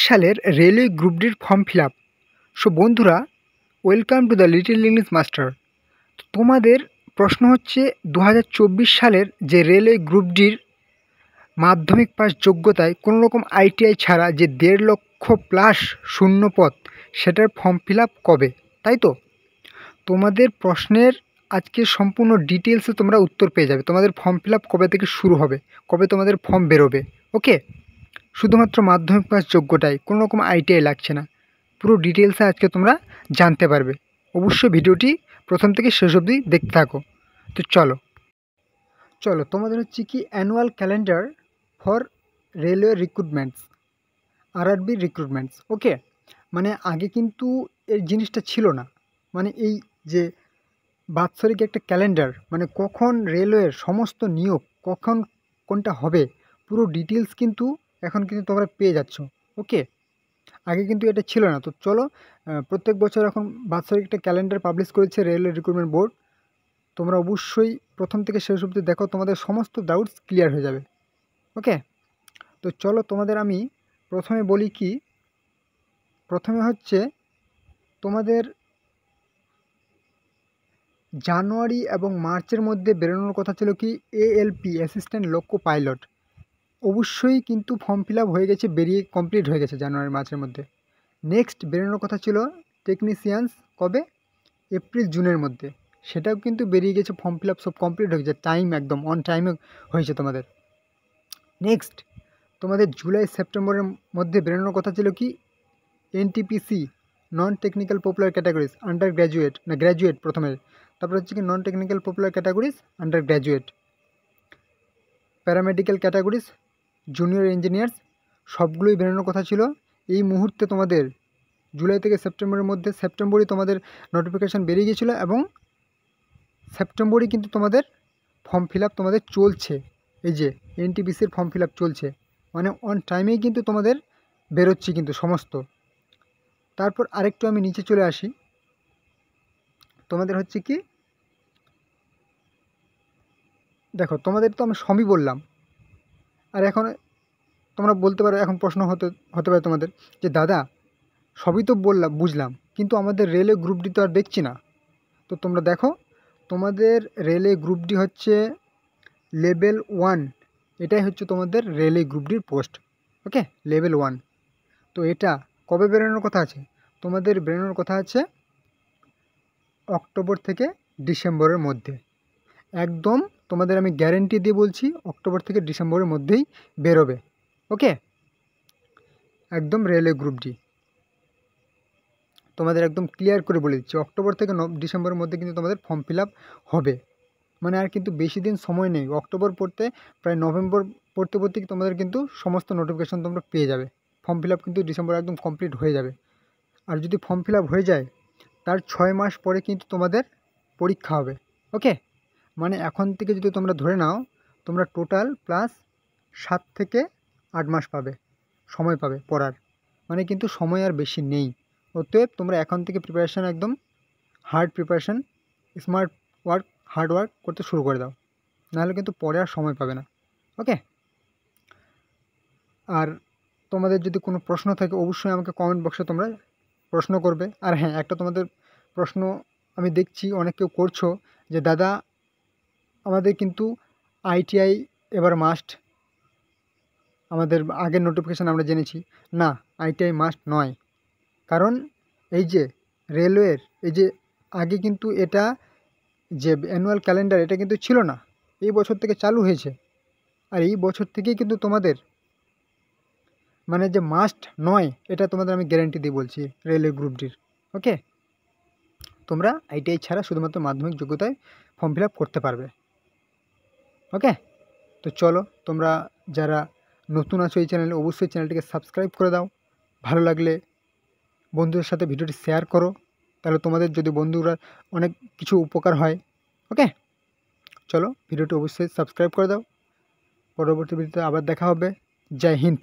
সালের railway group ডির form fill up. So বন্ধুরা, welcome to the little English master. তোমাদের প্রশ্ন হচ্ছে 2024 সালের যে রেলওয়ে গ্রুপ ডির মাধ্যমিক পাস যোগ্যতায় কোনো রকম আইটিআই ছাড়া যে 1.5 লক্ষ+ শূন্য পদ, সেটার ফর্ম ফিল আপ কবে, তাই তো? তোমাদের প্রশ্নের আজকে সম্পূর্ণ ডিটেলসে তোমরা উত্তর পেয়ে যাবে। তোমাদের ফর্ম ফিল আপ কবে থেকে শুরু হবে, কবে তোমাদের ফর্ম বেরোবে। ওকে, শুধুমাত্র মাধ্যমিক পাস যোগ্যতায়, কোনো রকম আইটিআই লাগছে না। পুরো ডিটেলসে আজকে তোমরা জানতে পারবে। অবশ্যই ভিডিওটি প্রথম থেকে শেষ অবধি দেখতে থাকো। তো চলো তোমাদের হচ্ছে কি annual calendar for railway recruitments, RRB recruitments. Okay, মানে আগে কিন্তু এই জিনিসটা ছিল না। মানে এই যে বাৎসরিক একটা ক্যালেন্ডার, মানে কখন রেলওয়ের সমস্ত নিয়োগ কখন কোনটা হবে, পুরো ডিটেলস কিন্তু এখন কিন্তু তোমরা পেয়ে যাচ্ছ। ওকে, আগে কিন্তু এটা ছিল না। তো চলো, প্রত্যেক বছর এখন বাৎসরিক একটা ক্যালেন্ডার পাবলিশ করেছে রেলওয়ে রিক্রুটমেন্ট বোর্ড। তোমরা অবশ্যই প্রথম থেকে শেষ অবধি দেখো, তোমাদের সমস্ত ডাউটস ক্লিয়ার হয়ে যাবে। ওকে, তো চলো তোমাদের আমি প্রথমে বলি কি, প্রথমে হচ্ছে তোমাদের জানুয়ারি এবং মার্চের মধ্যে বেরোনোর কথা ছিল কি এএলপি, অ্যাসিস্ট্যান্ট লোকো পাইলট। অবশ্যই কিন্তু ফর্ম ফিল আপ হয়ে গেছে, বেরিয়ে কমপ্লিট হয়ে গেছে জানুয়ারি মার্চের মধ্যে। নেক্সট বেরোনোর কথা ছিল টেকনিশিয়ানস, কবে? এপ্রিল জুনের মধ্যে। সেটাও কিন্তু বেরিয়ে গেছে, ফর্ম ফিল আপ সব কমপ্লিট হয়ে গেছে, টাইম একদম অন টাইমে হয়েছে তোমাদের। নেক্সট তোমাদের জুলাই সেপ্টেম্বরের মধ্যে বেরোনোর কথা ছিল কি NTPC, non technical popular categories under graduate, না গ্র্যাজুয়েট প্রথমে, তারপর হচ্ছে কি non technical popular categories under graduate, paramedical categories, junior engineers, সবগুলোই বেরোনোর কথা ছিল। এই মুহূর্তে তোমাদের জুলাই থেকে সেপ্টেম্বরের মধ্যে, সেপ্টেম্বরই তোমাদের নোটিফিকেশান বেরিয়ে গিয়েছিলো এবং সেপ্টেম্বরই কিন্তু তোমাদের ফর্ম ফিল আপ তোমাদের চলছে। এই যে এনটিপিসির ফর্ম ফিল আপ চলছে, মানে অন টাইমেই কিন্তু তোমাদের বেরোচ্ছে কিন্তু সমস্ত। তারপর আরেকটু আমি নিচে চলে আসি, তোমাদের হচ্ছে কি দেখো, তোমাদের তো আমি সবই বললাম। আর এখন তোমরা বলতে পারো, এখন প্রশ্ন হতে পারে তোমাদের যে দাদা সবই তো বললাম, বুঝলাম, কিন্তু আমাদের রেলওয়ে গ্রুপ ডি তো আর দেখছি না। তো তোমরা দেখো, তোমাদের রেলওয়ে গ্রুপ ডি হচ্ছে লেভেল 1, এটাই হচ্ছে তোমাদের রেলওয়ে গ্রুপ ডির পোস্ট। ওকে, লেভেল 1। তো এটা কবে বেরোনোর কথা আছে? তোমাদের বেরোনোর কথা আছে অক্টোবর থেকে ডিসেম্বরের মধ্যে। একদম তোমাদের আমি গ্যারেন্টি দিয়ে বলছি, অক্টোবর থেকে ডিসেম্বরের মধ্যেই বেরোবে। ওকে, একদম রেলওয়ে গ্রুপ ডি তোমাদের একদম ক্লিয়ার করে বলে দিচ্ছি, অক্টোবর থেকে ডিসেম্বরের মধ্যে কিন্তু তোমাদের ফর্ম ফিল আপ হবে। মানে আর কিন্তু বেশি দিন সময় নেই, অক্টোবর পড়তে প্রায় নভেম্বর পড়তে পড়তেই তোমাদের কিন্তু সমস্ত নোটিফিকেশান তোমরা পেয়ে যাবে। ফর্ম ফিল আপ কিন্তু ডিসেম্বর একদম কমপ্লিট হয়ে যাবে। আর যদি ফর্ম ফিল আপ হয়ে যায়, তার 6 মাস পরে কিন্তু তোমাদের পরীক্ষা হবে। ওকে, মানে এখন থেকে যদি তোমরা ধরে নাও, তোমরা টোটাল প্লাস 7 থেকে 8 মাস পাবে, সময় পাবে পড়ার। মানে কিন্তু সময় আর বেশি নেই। অতএব তোমরা এখন থেকে প্রিপারেশান একদম hard preparation, smart work, hard work করতে শুরু করে দাও, নাহলে কিন্তু পরে আর সময় পাবে না। ওকে, আর তোমাদের যদি কোনো প্রশ্ন থাকে অবশ্যই আমাকে কমেন্ট বক্সে তোমরা প্রশ্ন করবে। আর হ্যাঁ, একটা তোমাদের প্রশ্ন আমি দেখছি অনেক কেউ করছো যে দাদা আমাদের কিন্তু আইটিআই এবার মাস্ট, আমাদের আগের নোটিফিকেশান আমরা জেনেছি। না, আইটিআই মাস্ট নয়। কারণ এই যে রেলওয়ের এই যে আগে কিন্তু এটা যে অ্যানুয়াল ক্যালেন্ডার, এটা কিন্তু ছিল না, এই বছর থেকে চালু হয়েছে। আর এই বছর থেকেই কিন্তু তোমাদের মানে যে মাস্ট নয়, এটা তোমাদের আমি গ্যারেন্টি দিয়ে বলছি রেলওয়ে গ্রুপ ডির। ওকে, তোমরা আইটিআই ছাড়া শুধুমাত্র মাধ্যমিক যোগ্যতায় ফর্ম ফিল আপ করতে পারবে। ওকে, তো চলো, তোমরা যারা নতুন আছো এই চ্যানেলে, অবশ্যই চ্যানেলটিকে সাবস্ক্রাইব করে দাও। ভালো লাগলে বন্ধুদের সাথে ভিডিওটি শেয়ার করো, তাহলে তোমাদের যদি বন্ধুরা অনেক কিছু উপকার হয়। ওকে, চলো ভিডিওটি অবশ্যই সাবস্ক্রাইব করে দাও। পরবর্তী ভিডিওতে আবার দেখা হবে। জয় হিন্দ।